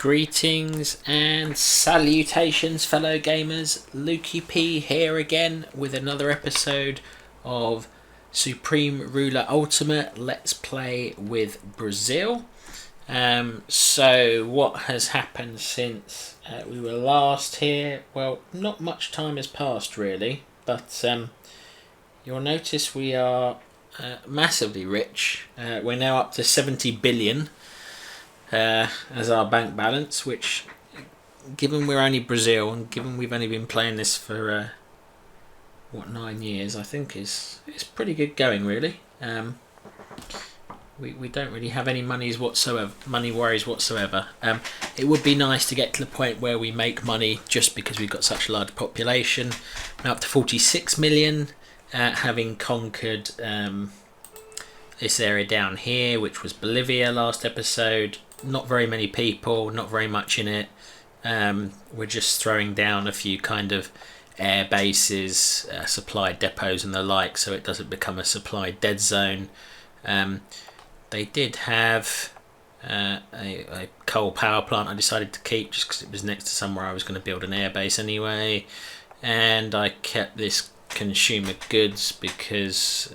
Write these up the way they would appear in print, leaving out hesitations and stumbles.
Greetings and salutations, fellow gamers. Lukey P here again with another episode of Supreme Ruler Ultimate Let's Play with Brazil. So what has happened since we were last here? Well, not much time has passed really, but you'll notice we are massively rich. We're now up to 70 billion as our bank balance, which, given we're only Brazil and given we've only been playing this for 9 years, I think is pretty good going really. We don't really have any money worries whatsoever. It would be nice to get to the point where we make money just because we've got such a large population. We're up to 46 million, having conquered this area down here, which was Bolivia last episode. Not very many people, not very much in it. We're just throwing down a few kind of air bases, supply depots and the like, so it doesn't become a supply dead zone. They did have a coal power plant I decided to keep just because it was next to somewhere I was going to build an airbase anyway, and I kept this consumer goods because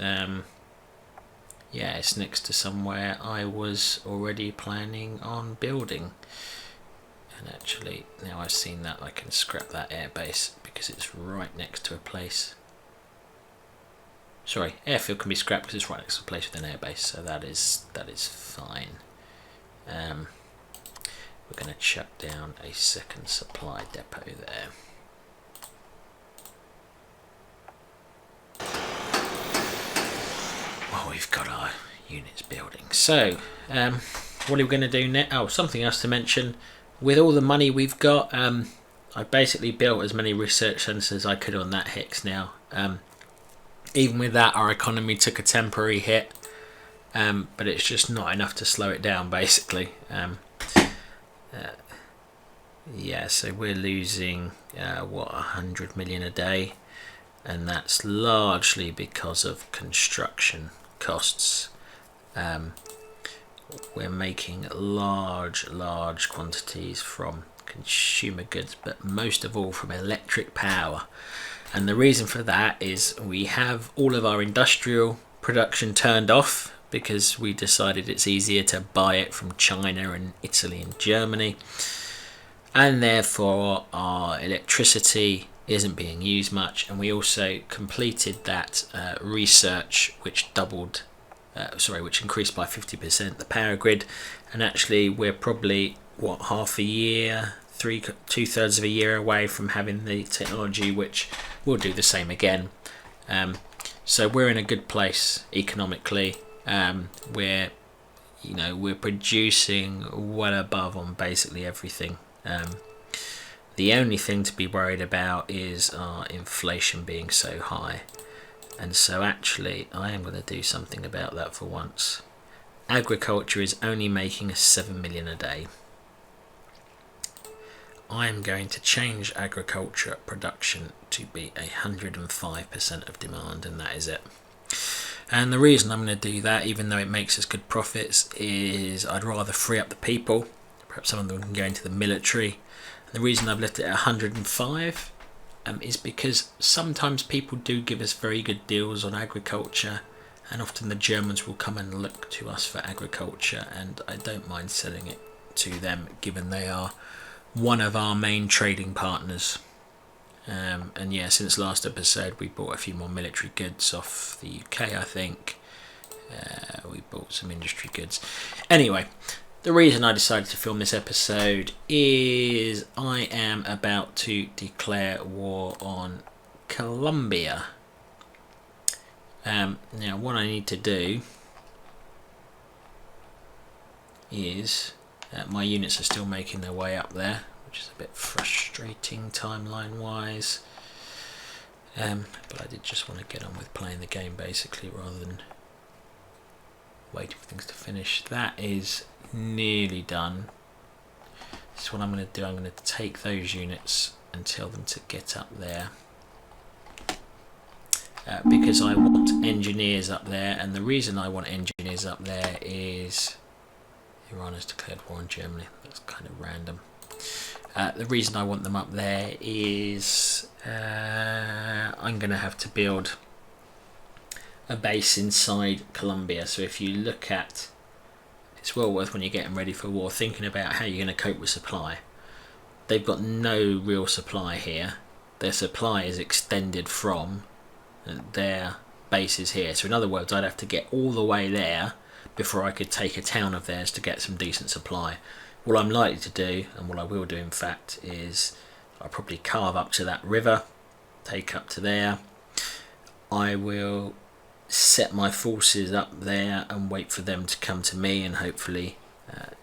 it's next to somewhere I was already planning on building. And actually, now I've seen that, I can scrap that airbase because it's right next to a place. Sorry, airfield can be scrapped because it's right next to a place with an airbase, so that is fine. We're going to chuck down a second supply depot there. Well, we've got our units building. So, what are we going to do next? Oh, something else to mention. With all the money we've got, I've basically built as many research centres as I could on that hex now. Even with that, our economy took a temporary hit, but it's just not enough to slow it down, basically. So we're losing 100 million a day, and that's largely because of construction costs. We're making large quantities from consumer goods, but most of all from electric power. And the reason for that is we have all of our industrial production turned off because we decided it's easier to buy it from China and Italy and Germany, and therefore our electricity isn't being used much. And we also completed that research which increased by 50% the power grid, and actually we're probably half a year, 2/3 of a year away from having the technology which will do the same again. So we're in a good place economically. We're producing well above on basically everything. The only thing to be worried about is our inflation being so high, and so actually I am going to do something about that for once. Agriculture is only making us 7 million a day. I am going to change agriculture production to be 105% of demand, and that is it. And the reason I'm going to do that, even though it makes us good profits, is I'd rather free up the people. Perhaps some of them can go into the military. And the reason I've left it at 105 is because sometimes people do give us very good deals on agriculture, and often the Germans will come and look to us for agriculture, and I don't mind selling it to them given they are one of our main trading partners. And since last episode we bought a few more military goods off the UK, I think. We bought some industry goods. Anyway, the reason I decided to film this episode is I am about to declare war on Colombia. Now what I need to do is my units are still making their way up there, which is a bit frustrating timeline wise, but I did just want to get on with playing the game basically rather than waiting for things to finish. That is nearly done. So what I'm going to do, I'm going to take those units and tell them to get up there, because I want engineers up there, and the reason I want engineers up there is Iran has declared war on Germany. That's kind of random. The reason I want them up there is I'm going to have to build a base inside Colombia. So if you look at, it's well worth when you're getting ready for war, thinking about how you're going to cope with supply. They've got no real supply here. Their supply is extended from their bases here. So in other words, I'd have to get all the way there before I could take a town of theirs to get some decent supply. What I'm likely to do, and what I will do in fact, is I'll probably carve up to that river, take up to there. I will set my forces up there and wait for them to come to me and hopefully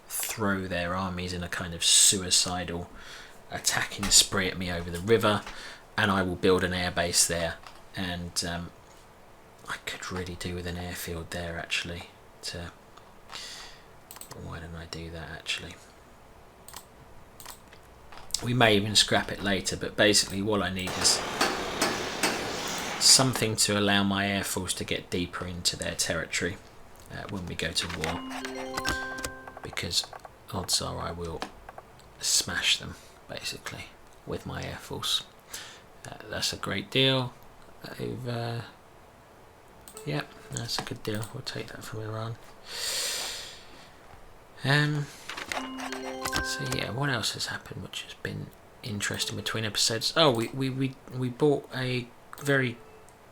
throw their armies in a kind of suicidal attacking spree at me over the river, and I will build an airbase there. And I could really do with an airfield there actually. Why don't I do that actually? We may even scrap it later, but basically what I need is something to allow my air force to get deeper into their territory when we go to war, because odds are I will smash them basically with my air force. That's a great deal. Yep, that's a good deal. We'll take that from Iran. So yeah, what else has happened which has been interesting between episodes? Oh, we bought a very,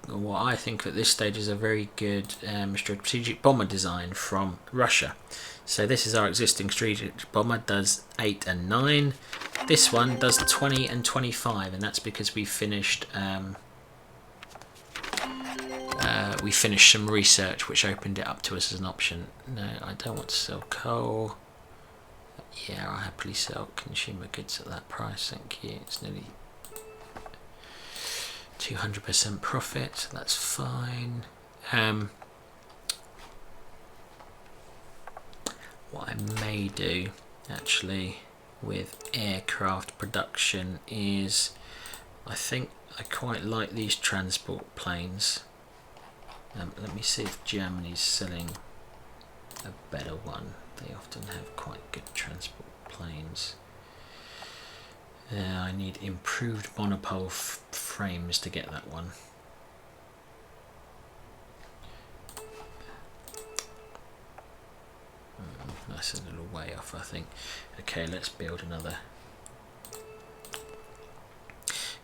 what I think at this stage is a very good strategic bomber design from Russia. So this is our existing strategic bomber, does 8 and 9. This one does 20 and 25, and that's because we finished some research which opened it up to us as an option. No, I don't want to sell coal. Yeah, I'll happily sell consumer goods at that price, thank you. It's nearly 200% profit, that's fine. What I may do actually with aircraft production is, I think I quite like these transport planes. Let me see if Germany's selling a better one. They often have quite good transport planes. I need improved monopole frames to get that one. That's a little way off, I think. Okay, let's build another.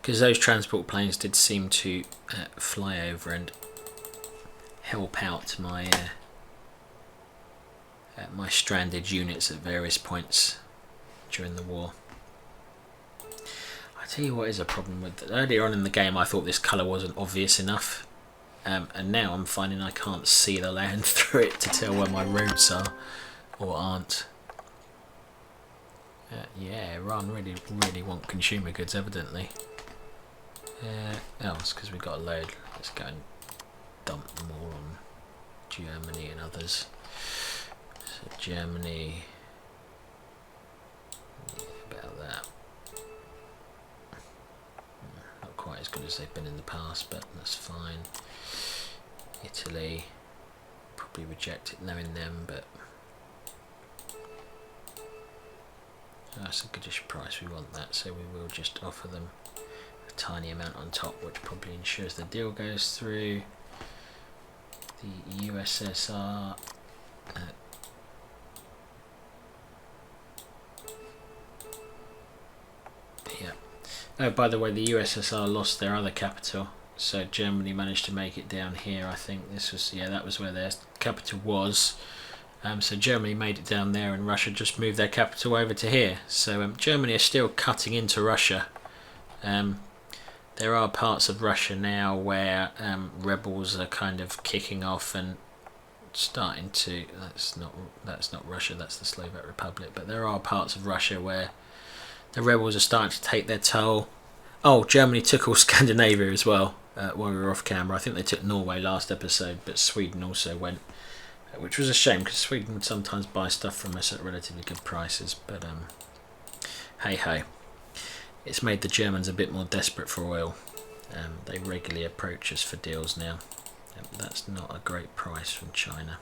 Because those transport planes did seem to fly over and help out my my stranded units at various points during the war. I tell you what is a problem with it. Earlier on in the game I thought this colour wasn't obvious enough, and now I'm finding I can't see the land through it to tell where my roads are or aren't. Yeah, Iran really want consumer goods evidently. Oh, it's because we got a load. Let's go and dump them all on Germany and others. So Germany, yeah, about that. Not quite as good as they've been in the past, but that's fine. Italy, probably reject it knowing them, but that's a goodish price. We want that, so we will just offer them a tiny amount on top, which probably ensures the deal goes through. The USSR, yeah. Oh, by the way, the USSR lost their other capital, so Germany managed to make it down here. I think this was, yeah, that was where their capital was. So Germany made it down there, and Russia just moved their capital over to here. So Germany is still cutting into Russia. There are parts of Russia now where rebels are kind of kicking off and starting to. That's not Russia. That's the Slovak Republic. But there are parts of Russia where the rebels are starting to take their toll. Oh, Germany took all Scandinavia as well while we were off camera. I think they took Norway last episode, but Sweden also went, which was a shame because Sweden would sometimes buy stuff from us at relatively good prices. But hey ho. It's made the Germans a bit more desperate for oil. They regularly approach us for deals now. That's not a great price from China.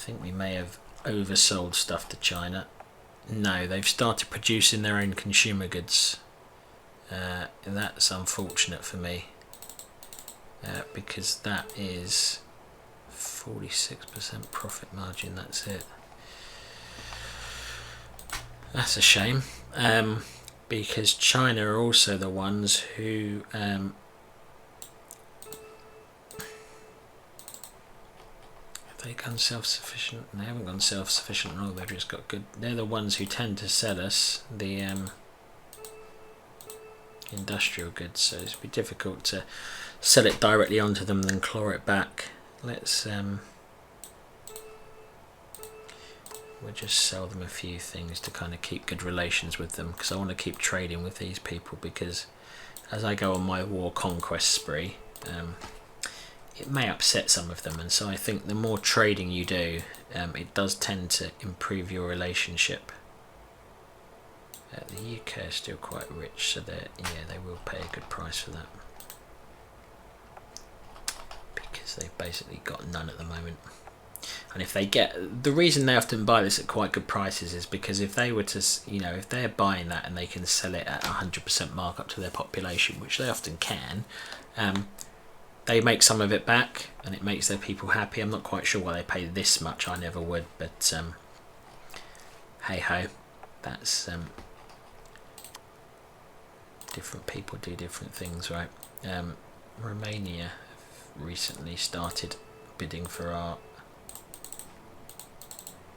think we may have oversold stuff to China. No, they've started producing their own consumer goods. And that's unfortunate for me, because that is 46% profit margin. That's it. That's a shame, because China are also the ones who have they gone self-sufficient? They haven't gone self-sufficient at all. They've just got good. They're the ones who tend to sell us the industrial goods, so it's be difficult to sell it directly onto them than claw it back. Let's we'll just sell them a few things to kind of keep good relations with them, because I want to keep trading with these people, because as I go on my war conquest spree, it may upset some of them, and so I think the more trading you do, it does tend to improve your relationship. The UK is still quite rich, so they will pay a good price for that, because they've basically got none at the moment. And if they get, the reason they often buy this at quite good prices is because if they were to, if they're buying that and they can sell it at 100% markup to their population, which they often can, they make some of it back and it makes their people happy. I'm not quite sure why they pay this much. I never would, but hey ho, that's different people do different things, right? Romania have recently started bidding for our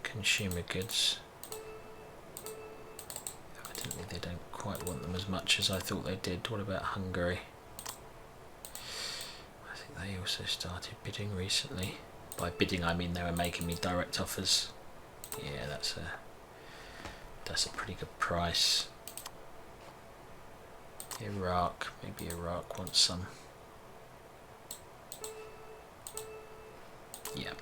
consumer goods. Evidently they don't quite want them as much as I thought they did. What about Hungary? I think they also started bidding recently. By bidding I mean they were making me direct offers. Yeah, that's a pretty good price. Iraq, maybe Iraq wants some. Yeah.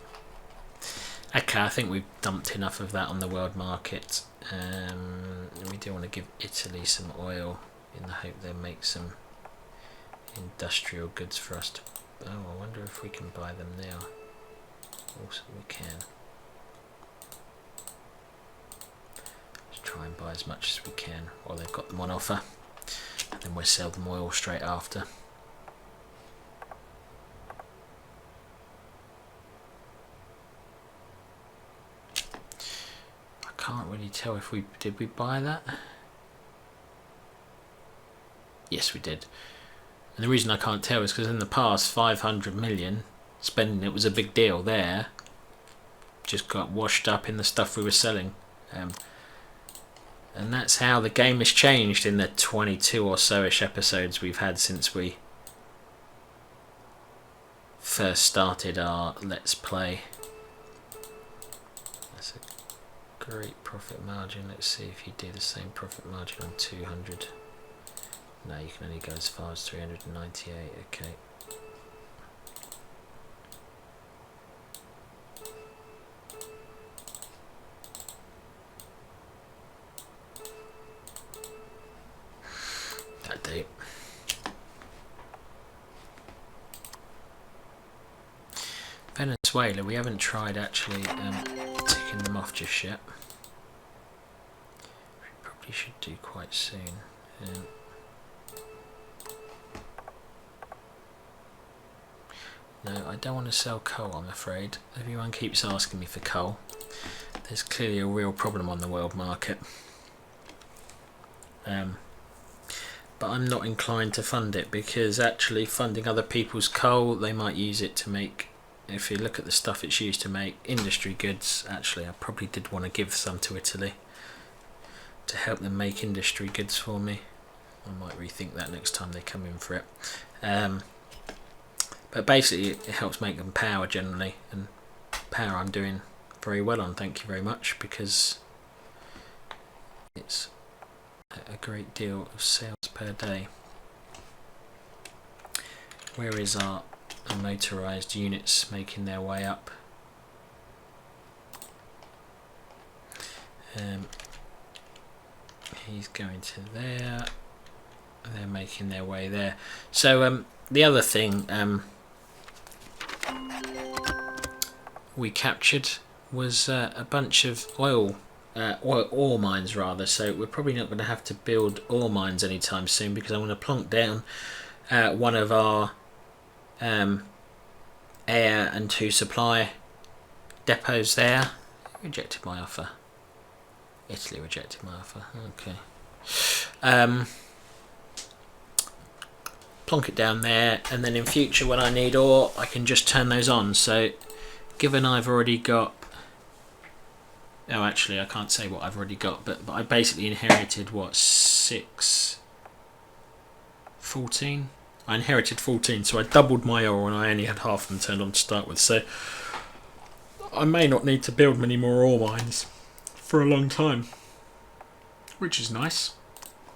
Okay, I think we've dumped enough of that on the world market. We do want to give Italy some oil in the hope they'll make some industrial goods for us to... Oh, I wonder if we can buy them now. Also, we can. Let's try and buy as much as we can while they've got them on offer. And then we'll sell them oil straight after. Can't really tell if did we buy that? Yes, we did. And the reason I can't tell is because in the past 500 million spending it was a big deal. There just got washed up in the stuff we were selling, and that's how the game has changed in the 22 or so-ish episodes we've had since we first started our Let's Play. That's a great profit margin. Let's see if you do the same profit margin on 200. No, you can only go as far as 398. Okay. That do. Venezuela, we haven't tried actually ticking them off just yet. We probably should do quite soon. No, I don't want to sell coal, I'm afraid. Everyone keeps asking me for coal. There's clearly a real problem on the world market. But I'm not inclined to fund it, because actually funding other people's coal, they might use it to make, if you look at the stuff it's used to make industry goods, actually I probably did want to give some to Italy to help them make industry goods for me. I might rethink that next time they come in for it. But basically it helps make them power generally, and power I'm doing very well on, thank you very much, because it's a great deal of sales per day. Where is our motorised units making their way up? He's going to there. They're making their way there. So the other thing we captured was a bunch of ore mines rather. So we're probably not going to have to build ore mines anytime soon, because I want to plonk down one of our air and 2 supply depots there. Rejected my offer. Italy rejected my offer. Okay. Plonk it down there, and then in future when I need ore I can just turn those on. So given I've already got, oh actually I can't say what I've already got, but I basically inherited what, 14? I inherited 14, so I doubled my ore and I only had half of them turned on to start with. So I may not need to build many more ore mines for a long time, which is nice.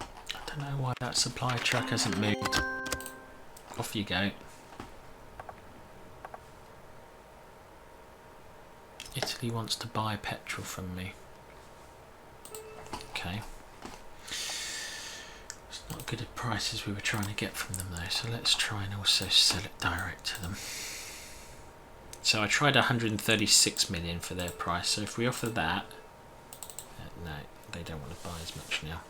I don't know why that supply truck hasn't moved. Off you go. Italy wants to buy petrol from me. Okay. It's not good at prices we were trying to get from them though, so let's try and also sell it direct to them. So I tried 136 million for their price, so if we offer that, no, they don't want to buy as much now.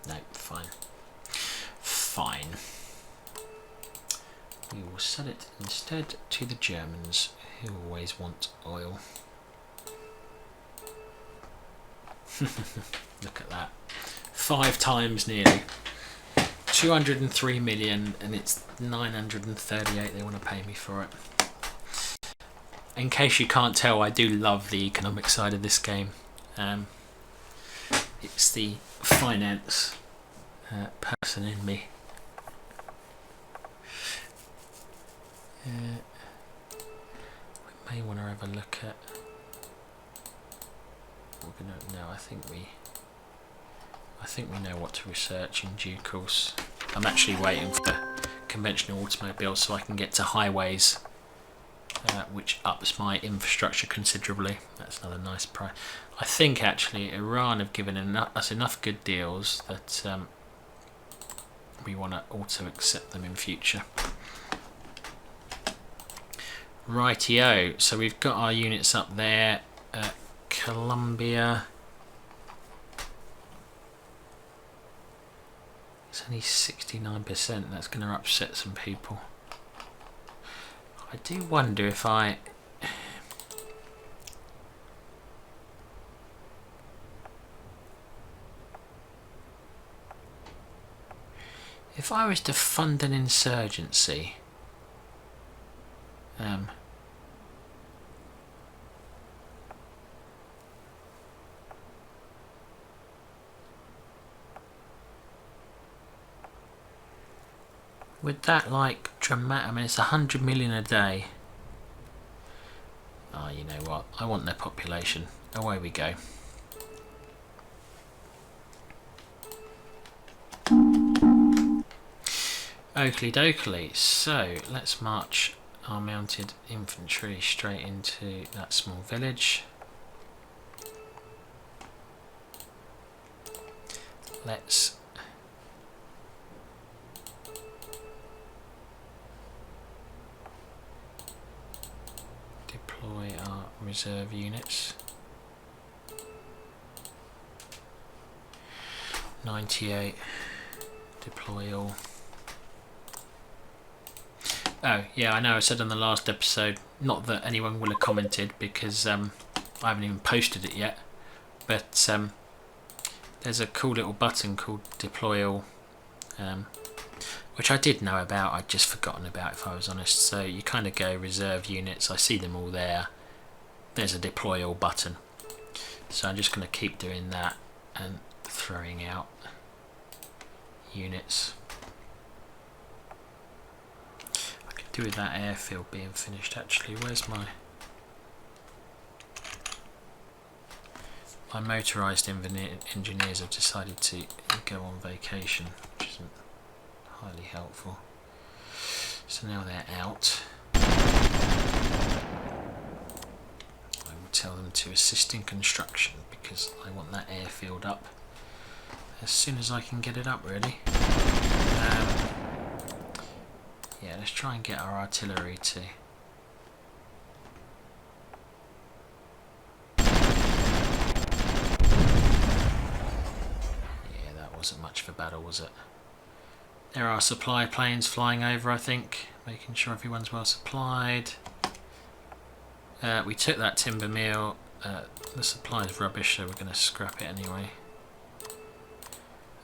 No, fine. Fine. We will sell it instead to the Germans, who always want oil. Look at that. 5 times nearly. 203 million, and it's 938 they want to pay me for it. In case you can't tell, I do love the economic side of this game. It's the finance person in me. We may want to have a look at. We're gonna. No, I think we know what to research in due course. I'm actually waiting for conventional automobiles so I can get to highways, which ups my infrastructure considerably. That's another nice price. I think actually Iran have given us enough good deals that we want to also accept them in future. Rightio, so we've got our units up there. Colombia. It's only 69%. That's going to upset some people. I do wonder if I was to fund an insurgency, would that like dramatic? I mean, it's 100 million a day. Oh, you know what? I want their population. Away we go. Oakley dokley. So let's march our mounted infantry straight into that small village. Let's deploy our reserve units. 98. Deploy all. Oh, yeah, I know I said on the last episode, not that anyone will have commented because I haven't even posted it yet, but there's a cool little button called Deploy All, which I did know about, I'd just forgotten about if I was honest. So you kind of go reserve units, I see them all there, there's a Deploy All button. So I'm just going to keep doing that and throwing out units. Do with that airfield being finished actually. Where's my motorised engineers have decided to go on vacation, which isn't highly helpful. So now they're out. I will tell them to assist in construction because I want that airfield up as soon as I can get it up really. Yeah, let's try and get our artillery to... Yeah, that wasn't much of a battle, was it? There are supply planes flying over, I think, making sure everyone's well supplied. We took that timber mill. The supply is rubbish, so we're going to scrap it anyway,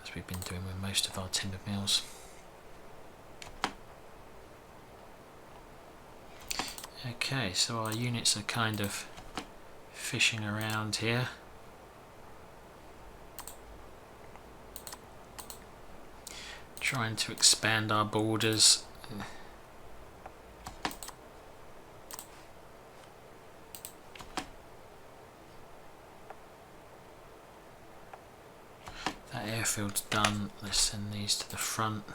as we've been doing with most of our timber mills. Okay, so our units are kind of fishing around here. Trying to expand our borders. That airfield's done. Let's send these to the front. In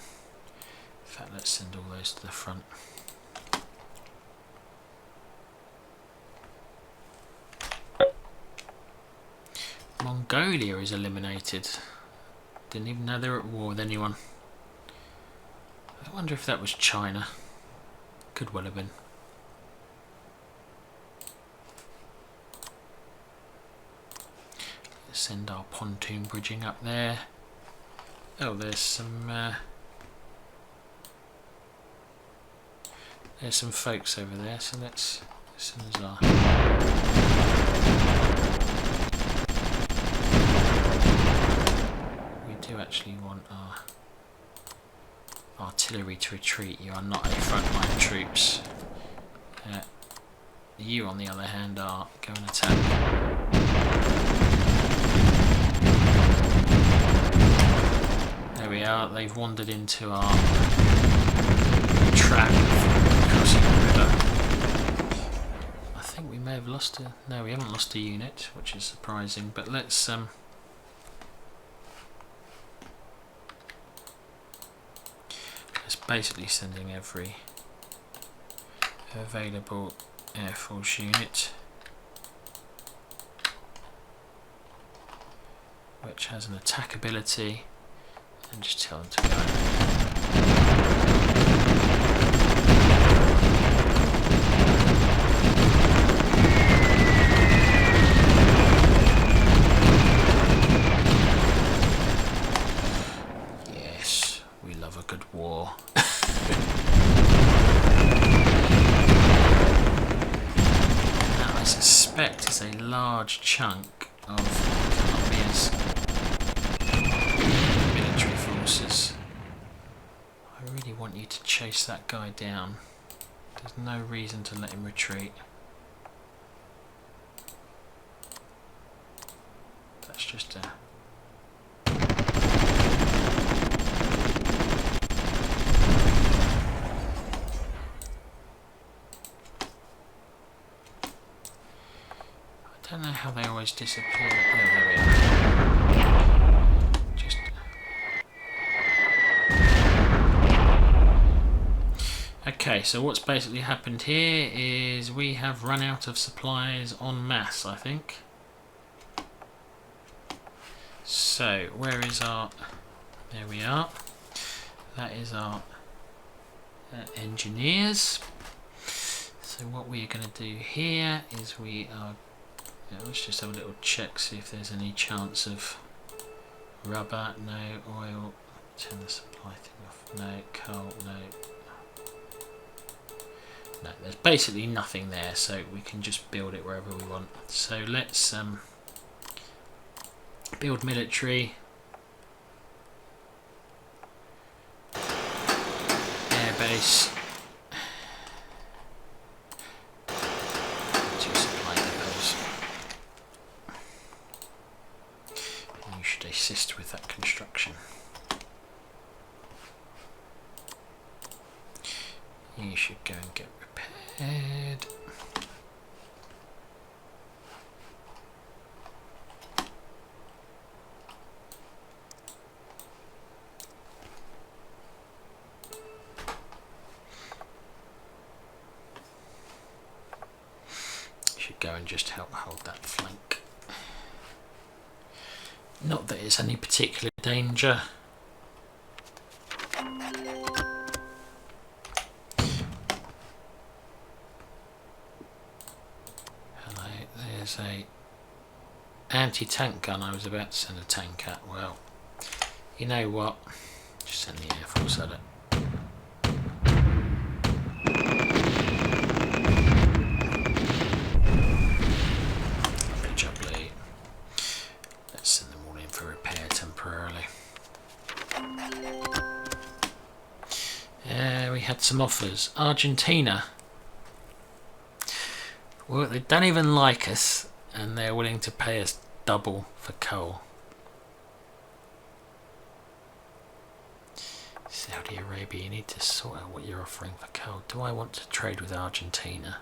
fact, let's send all those to the front. Mongolia is eliminated. Didn't even know they were at war with anyone. I wonder if that was China. Could well have been. Let's send our pontoon bridging up there. Oh, there's some folks over there, so let's send our... We do actually want our artillery to retreat. You are not a frontline troops. You, on the other hand, are go and attack. There we are. They've wandered into our trap crossing the river. I think we may have lost a... No, we haven't lost a unit, which is surprising. But let's basically sending every available Air Force unit which has an attack ability, and just tell them to go. Yes, we love a good war. I suspect it's a large chunk of Colombia's military forces. I really want you to chase that guy down. There's no reason to let him retreat. That's just a... I don't know how they always disappear. Oh, there we are. Just... Okay, so what's basically happened here is we have run out of supplies en masse, I think. So, where is our... There we are. That is our engineers. So what we are going to do here is we are... let's just have a little check, see if there's any chance of rubber. No. Oil. Turn the supply thing off. No. Coal. No. No, there's basically nothing there, so we can just build it wherever we want. So let's build military. Airbase. Assist with that construction. You should go and get repaired. You should go and just help hold that flank. Not that it's any particular danger. There's a anti-tank gun I was about to send a tank at. Well, you know what? Just send the Air Force at it. Let's send them all in for repair temporarily. We had some offers. Argentina. Well, they don't even like us, and they're willing to pay us double for coal. Saudi Arabia, you need to sort out what you're offering for coal. Do I want to trade with Argentina?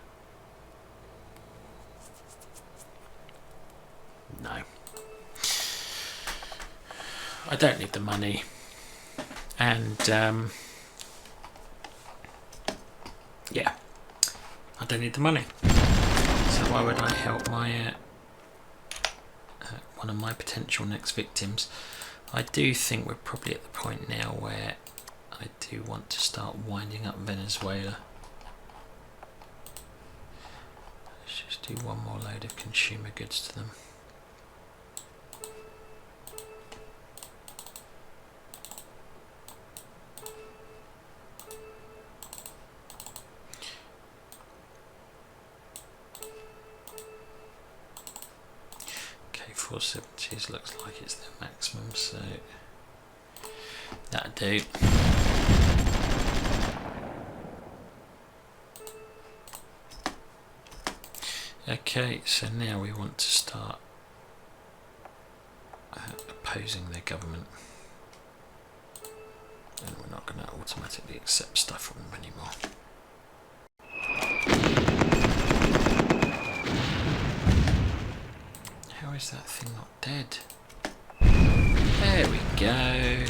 No. I don't need the money. And, yeah. I don't need the money. So why would I help my one of my potential next victims? I do think we're probably at the point now where I do want to start winding up Venezuela. Let's just do one more load of consumer goods to them. K470s looks like it's their maximum, so that'll do. Okay, so now we want to start opposing their government, and we're not going to automatically accept stuff from them anymore. How is that thing not dead? There we go.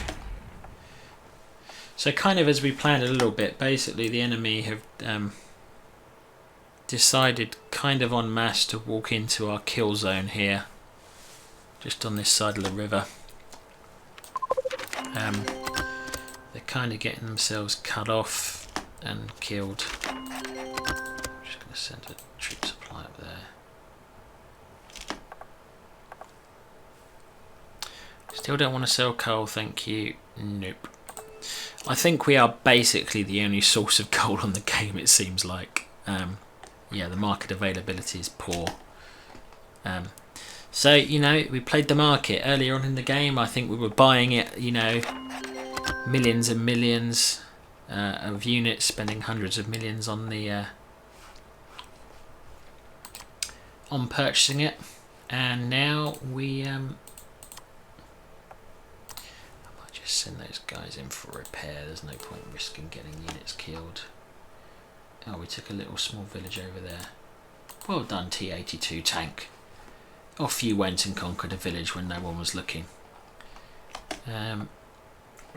So kind of as we planned a little bit, basically the enemy have decided kind of en masse to walk into our kill zone here, just on this side of the river. They're kind of getting themselves cut off and killed. I'm just going to send a troop supply up there. Still don't want to sell coal, thank you. Nope. I think we are basically the only source of coal on the game, it seems like. Yeah, the market availability is poor. So, you know, we played the market earlier on in the game. I think we were buying it, you know, millions and millions of units, spending hundreds of millions on the on purchasing it, and now we I might just send those guys in for repair. There's no point risking getting units killed. Oh, we took a little small village over there. Well done, T-82 tank. Off you went and conquered a village when no one was looking. What have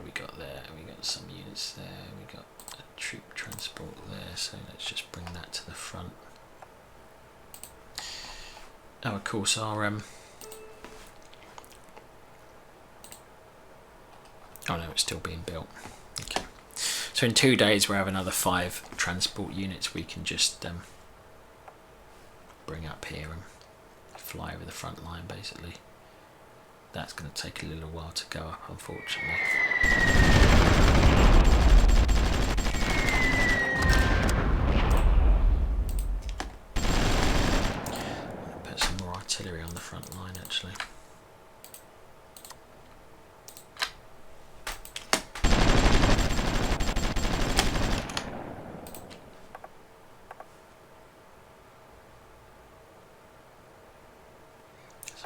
we got there? We got some units there. We got a troop transport there. So let's just bring that to the front. Oh, of course, our oh no, it's still being built. Okay. So in 2 days we'll have another 5 transport units we can just bring up here and fly over the front line basically. That's going to take a little while to go up, unfortunately. I'm going to put some more artillery on the front line actually.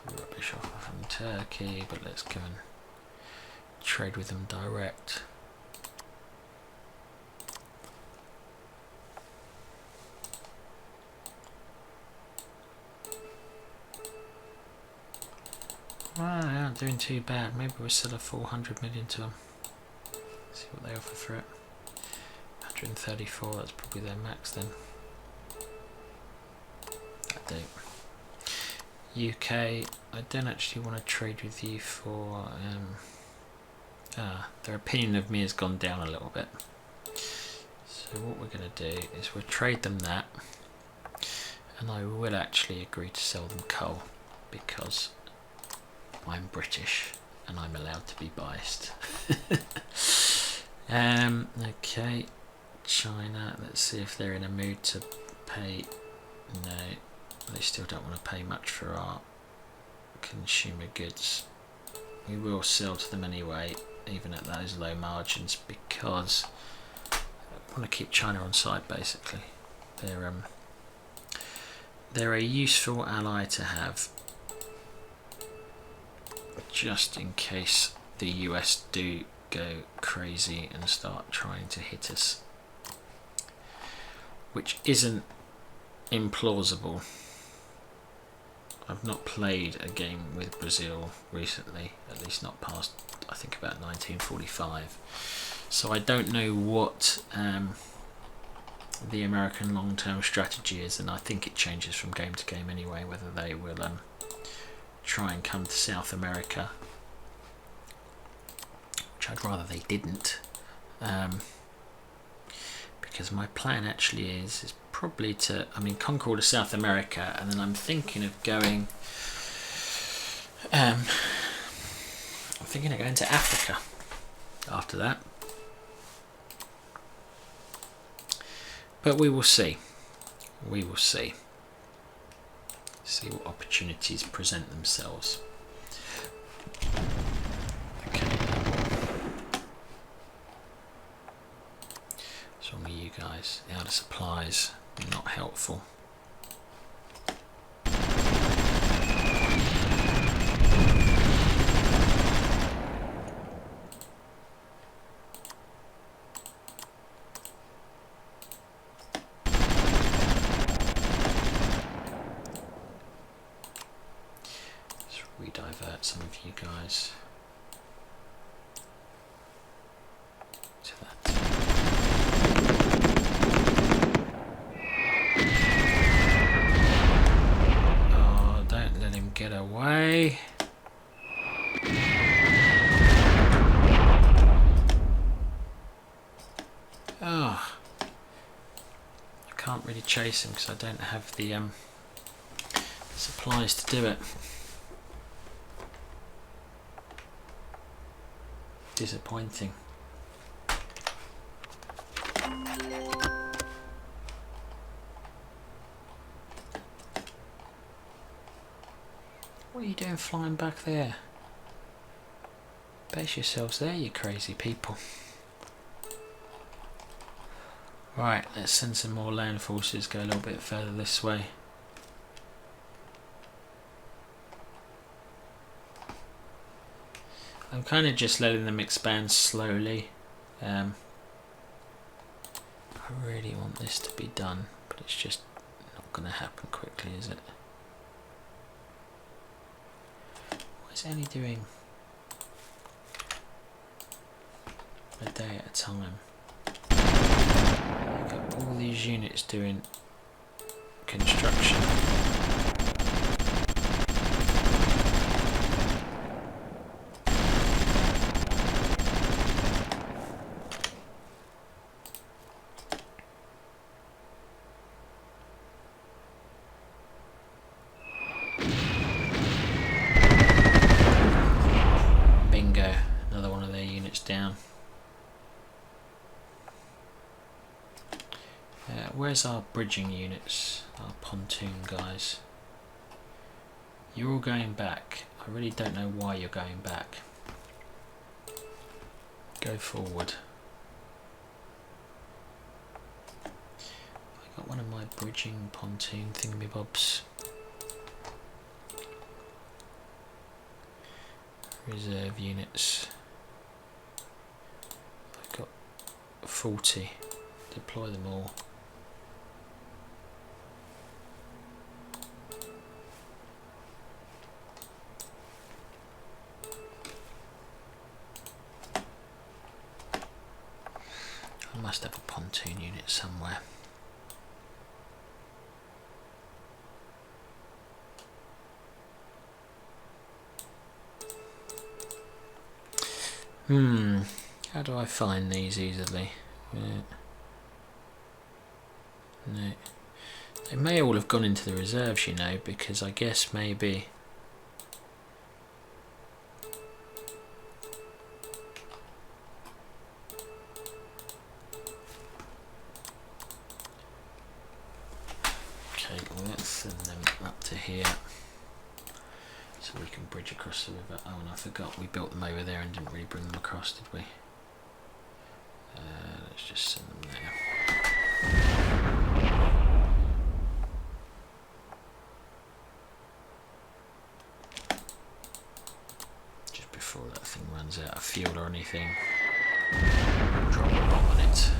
Rubbish offer from Turkey, but let's go and trade with them direct. Well, they aren't doing too bad. Maybe we'll sell a 400 million to them. See what they offer for it. 134, that's probably their max then. That'd do. UK, I don't actually want to trade with you for their opinion of me has gone down a little bit. So what we're going to do is we'll trade them that, And I will actually agree to sell them coal because I'm British and I'm allowed to be biased. Okay, China, let's see if they're in a mood to pay. No, they still don't want to pay much for our consumer goods. We will sell to them anyway, even at those low margins, because I want to keep China on side basically. They're a useful ally to have, just in case the US do go crazy and start trying to hit us, which isn't implausible. I've not played a game with Brazil recently, at least not past, I think, about 1945, so I don't know what the American long-term strategy is, and I think it changes from game to game anyway, whether they will try and come to South America, which I'd rather they didn't, because my plan actually is probably to, conquer all of South America, and then I'm thinking of going to Africa after that. But we will see. We will see. See what opportunities present themselves. Okay. What's wrong with you guys? Out of supplies. Not helpful. Divert some of you guys to that. Oh, don't let him get away. Oh, I can't really chase him because I don't have the supplies to do it. Disappointing. What are you doing flying back there? Base yourselves there, you crazy people. Right, let's send some more land forces, go a little bit further this way. I'm kind of just letting them expand slowly. I really want this to be done, but it's just not going to happen quickly, is it? What is Ellie doing? A day at a time. I've got all these units doing construction. Where's our bridging units, our pontoon guys? You're all going back. I really don't know why you're going back. Go forward. I got one of my bridging pontoon thingamybobs. Reserve units. I've got 40. Deploy them all. I must have a pontoon unit somewhere. How do I find these easily? No. They may all have gone into the reserves, you know, because I guess maybe... Okay, well, let's send them up to here so we can bridge across the river. Oh, and I forgot we built them over there and didn't really bring them across, did we? Let's just send them there. Just before that thing runs out of fuel or anything, drop a bomb on it.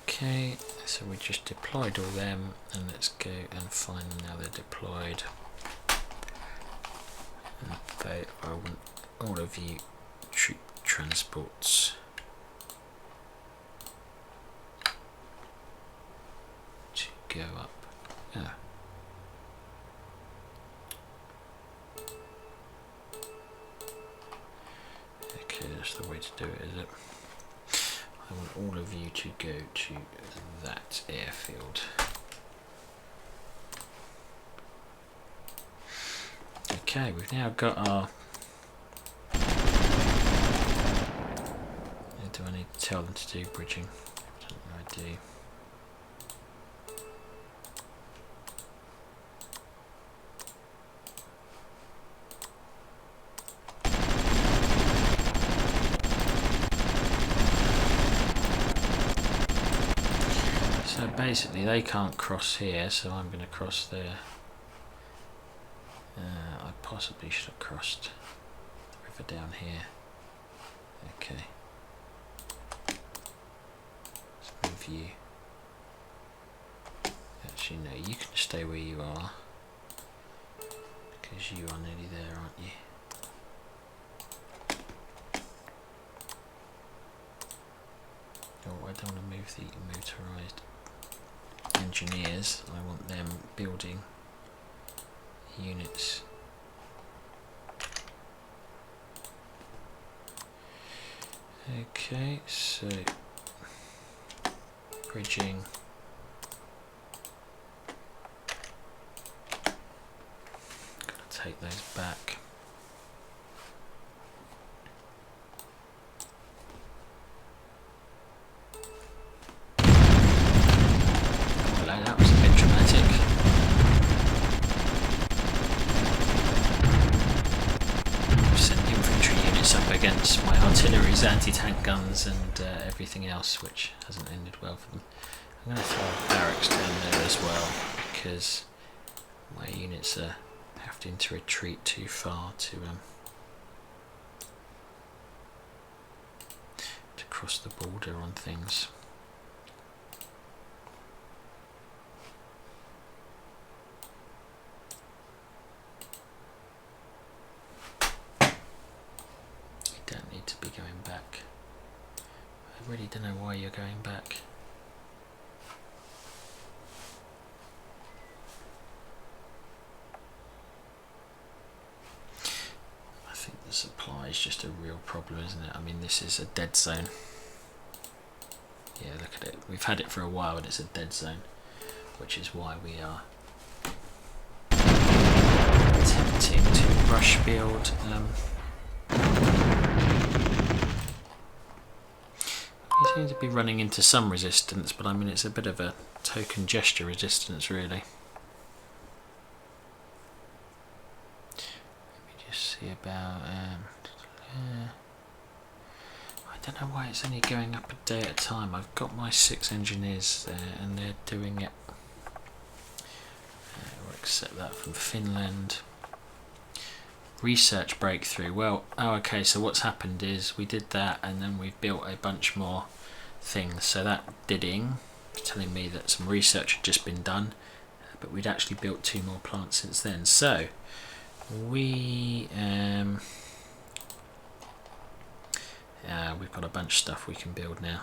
Okay, so we just deployed all them, and let's go and find them now they're deployed. I want all of you troop transports to go up. Okay, that's the way to do it, is it? I want all of you to go to that airfield. Okay, we've now got our... Do I need to tell them to do bridging? I don't know, I do. So basically they can't cross here, so I'm going to cross there. I possibly should have crossed the river down here. Okay. Let's move you. Actually no, you can stay where you are, because you are nearly there, aren't you? Oh, I don't want to move the motorised engineers. I want them building units. Okay, so bridging. Gonna take those back. Hello, that was a bit dramatic. Sent infantry units up against my artillery's anti-tank guns and everything else, which hasn't ended well for them. I'm going to throw barracks down there as well, because my units are having to retreat too far to cross the border on things. You don't need to be going back. I really don't know why you're going back. I think the supply is just a real problem, isn't it? I mean, this is a dead zone. Yeah, look at it. We've had it for a while and it's a dead zone, which is why we are attempting to rush build. We seem to be running into some resistance, but I mean it's a bit of a token gesture resistance, really. Let me just see about... I don't know why it's only going up a day at a time. I've got my 6 engineers there and they're doing it. We'll accept that from Finland. Research breakthrough. Well, okay, so what's happened is we did that and then we've built a bunch more things. So that didding was telling me that some research had just been done, but we'd actually built 2 more plants since then. So we've got a bunch of stuff we can build now.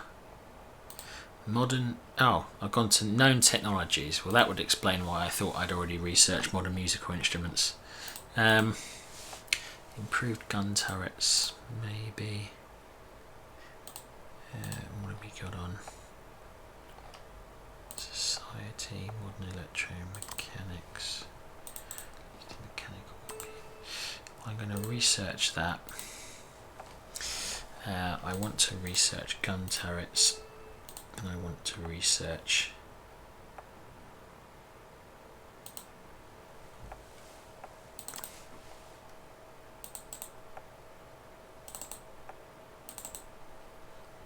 Modern, I've gone to known technologies. Well, that would explain why I thought I'd already researched modern musical instruments. Improved gun turrets, maybe. What have we got on? Society, modern electromechanics. Mechanical. I'm going to research that. I want to research gun turrets, and I want to research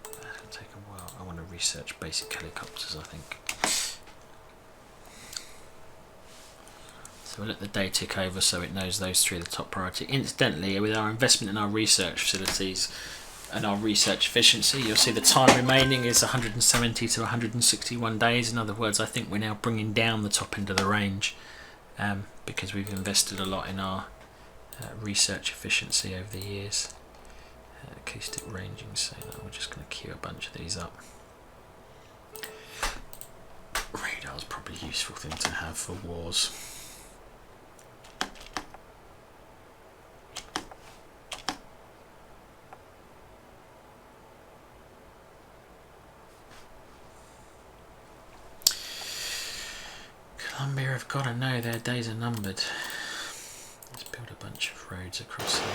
that'll take a while. I want to research basic helicopters, I think. So we'll let the day tick over so it knows those 3 are the top priority. Incidentally, with our investment in our research facilities and our research efficiency, you'll see the time remaining is 170 to 161 days. In other words, I think we're now bringing down the top end of the range because we've invested a lot in our research efficiency over the years. Acoustic ranging, so we're just going to queue a bunch of these up. Radar's probably a useful thing to have for wars. Colombia have got to know their days are numbered. Let's build a bunch of roads across here.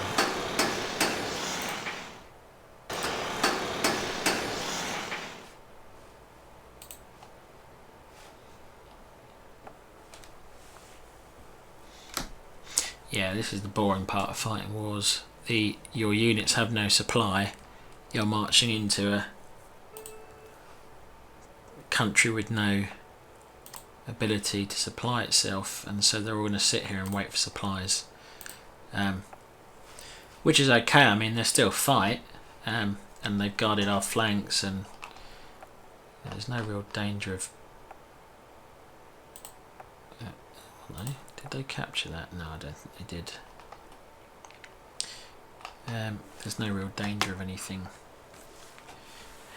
Yeah, this is the boring part of fighting wars. Your units have no supply. You're marching into a country with no ability to supply itself, and so they're all going to sit here and wait for supplies, which is okay. I mean, they still fight, and they've guarded our flanks, and there's no real danger of no, did they capture that? No, I don't think they did. There's no real danger of anything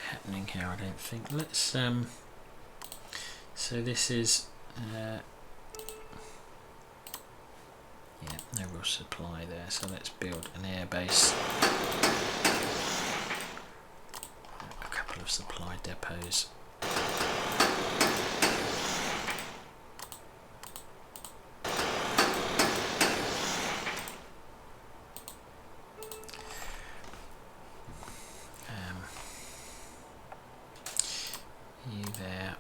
happening here, I don't think. Let's so this is yeah, no real supply there, so let's build an airbase, a couple of supply depots. You there.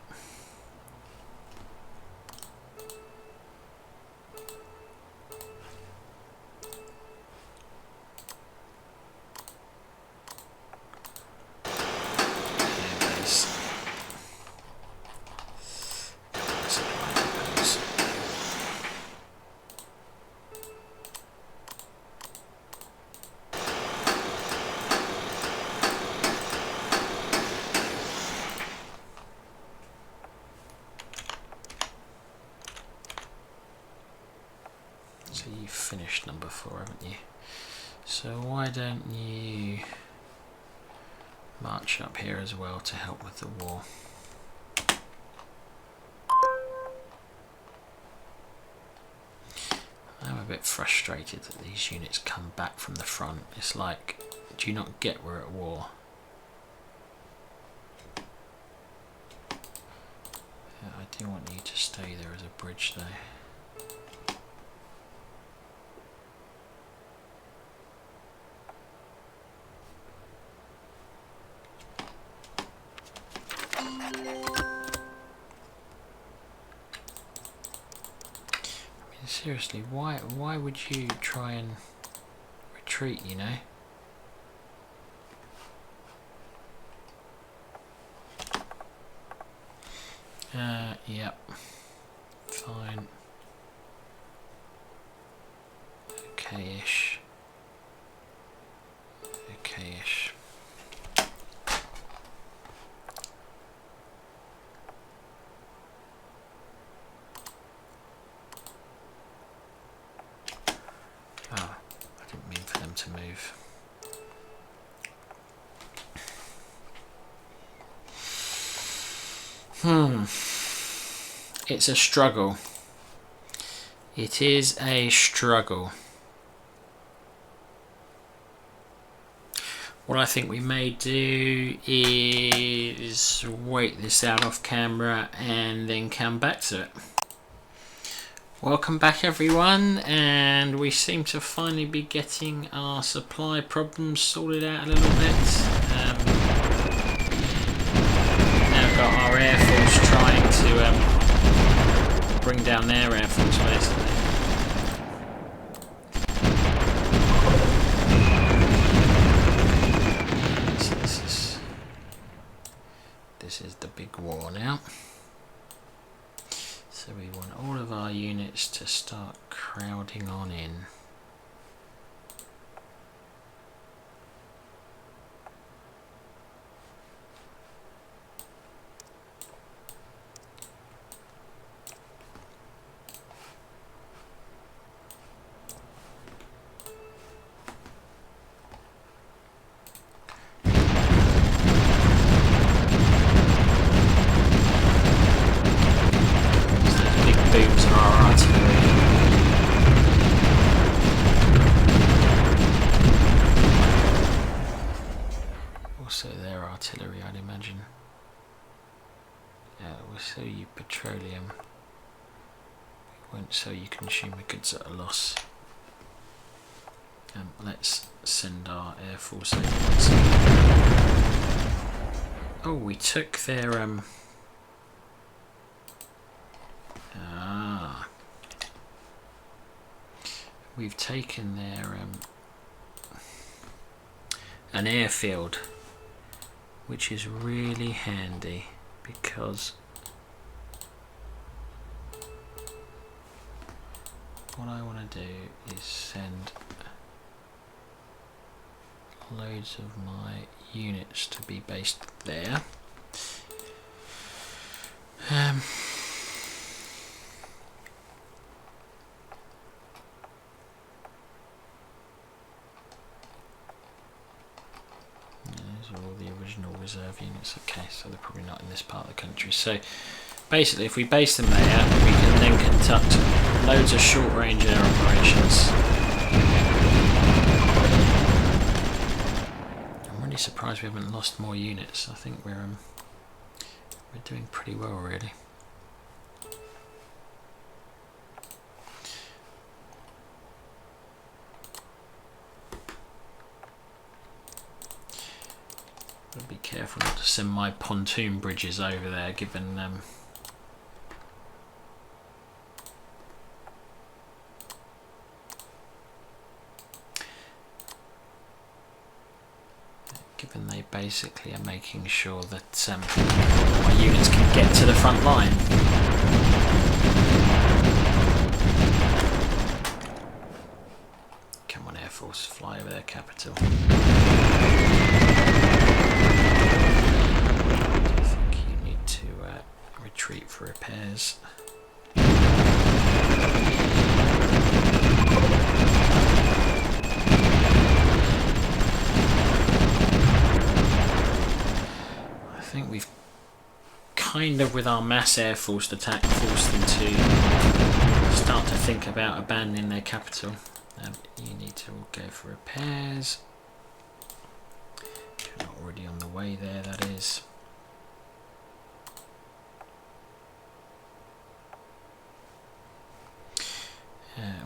So you've finished number 4, haven't you? So why don't you march up here as well to help with the war? I'm a bit frustrated that these units come back from the front. It's like, do you not get we're at war? Yeah, I do want you to stay there as a bridge though. Seriously, why would you try and retreat, you know? Yep. Fine. Okay-ish. Okay-ish. Oh, I didn't mean for them to move. It's a struggle. It is a struggle. What I think we may do is wait this out off camera and then come back to it. Welcome back everyone, and we seem to finally be getting our supply problems sorted out a little bit. Now got our air force trying to bring down their air force basically. This is the big war now. So we want all of our units to start crowding on in. Booms are our artillery. Also their artillery, I'd imagine. We'll sell you petroleum. We won't sell you consumer goods at a loss. Let's send our air force over. Oh, we took their we've taken their an airfield, which is really handy because what I want to do is send loads of my units to be based there. These are all the original reserve units. Okay, so they're probably not in this part of the country. So basically, if we base them there, we can then conduct loads of short-range air operations. I'm really surprised we haven't lost more units. I think we're doing pretty well really. I'll be careful not to send my pontoon bridges over there, given they basically are making sure that my units can get to the front line. Come on, Air Force, fly over their capital. I think you need to retreat for repairs. I think we've kind of, with our mass air force attack, forced them to start to think about abandoning their capital. You need to all go for repairs. If you're not already on the way there, that is.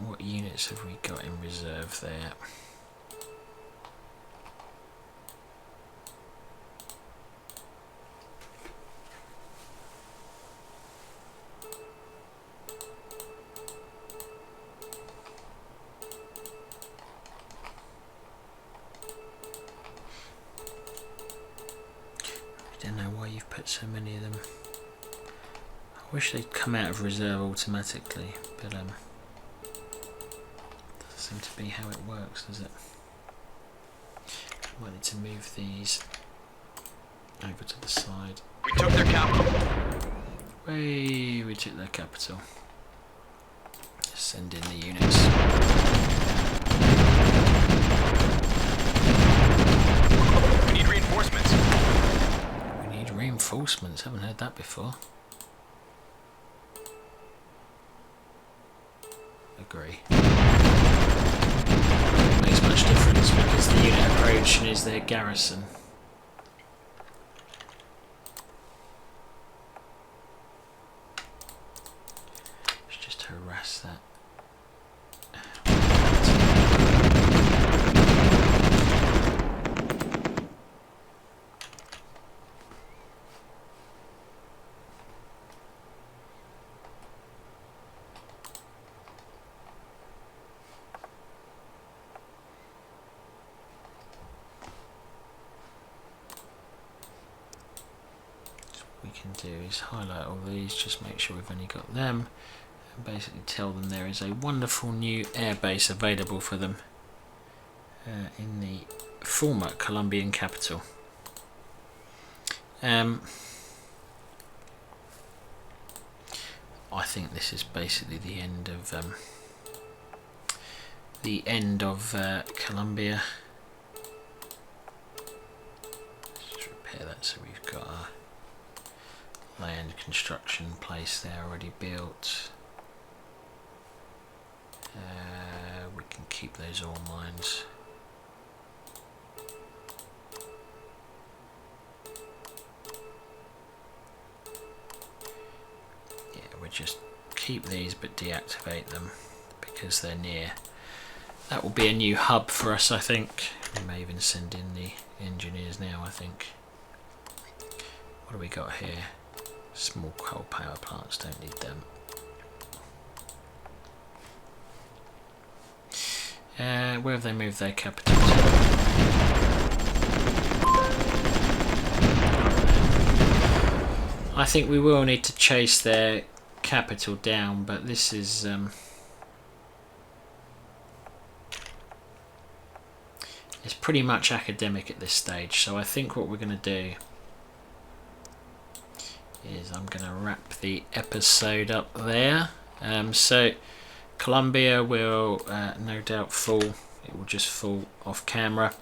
What units have we got in reserve there? I don't know why you've put so many of them. Wish they'd come out of reserve automatically, but doesn't seem to be how it works, does it? Might need to move these over to the side. We took their capital. Hey, we took their capital. Just send in the units. We need reinforcements. We need reinforcements. Haven't heard that before. Agree. Makes much difference because the unit approaching is their garrison. Let's just harass that. We can do is highlight all these, just make sure we've only got them, and basically tell them there is a wonderful new airbase available for them in the former Colombian capital. I think this is basically the end of Colombia. Let's repair that so we've got our land construction place there already built. We can keep those ore mines. Yeah, we'll just keep these but deactivate them because they're near. That will be a new hub for us, I think. We may even send in the engineers now, I think. What do we got here? Small coal power plants, don't need them. Where have they moved their capital to? I think we will need to chase their capital down, but this is it's pretty much academic at this stage, so I think what we're going to do is I'm going to wrap the episode up there. So Colombia will no doubt fall. It will just fall off camera.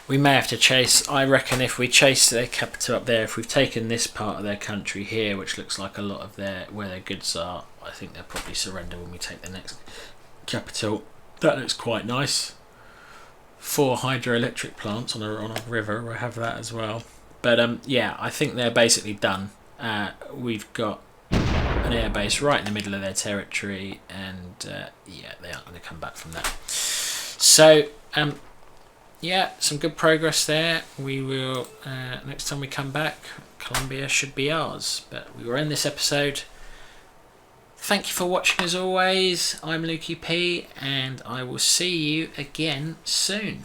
We may have to chase. I reckon if we chase their capital up there, if we've taken this part of their country here, which looks like a lot of where their goods are, I think they'll probably surrender when we take the next capital. That looks quite nice. 4 hydroelectric plants on a river. We'll have that as well. But yeah, I think they're basically done. We've got an airbase right in the middle of their territory, and yeah, they aren't going to come back from that. So yeah, some good progress there. We will next time we come back, Colombia should be ours. But we will end this episode. Thank you for watching as always. I'm Lukey P, and I will see you again soon.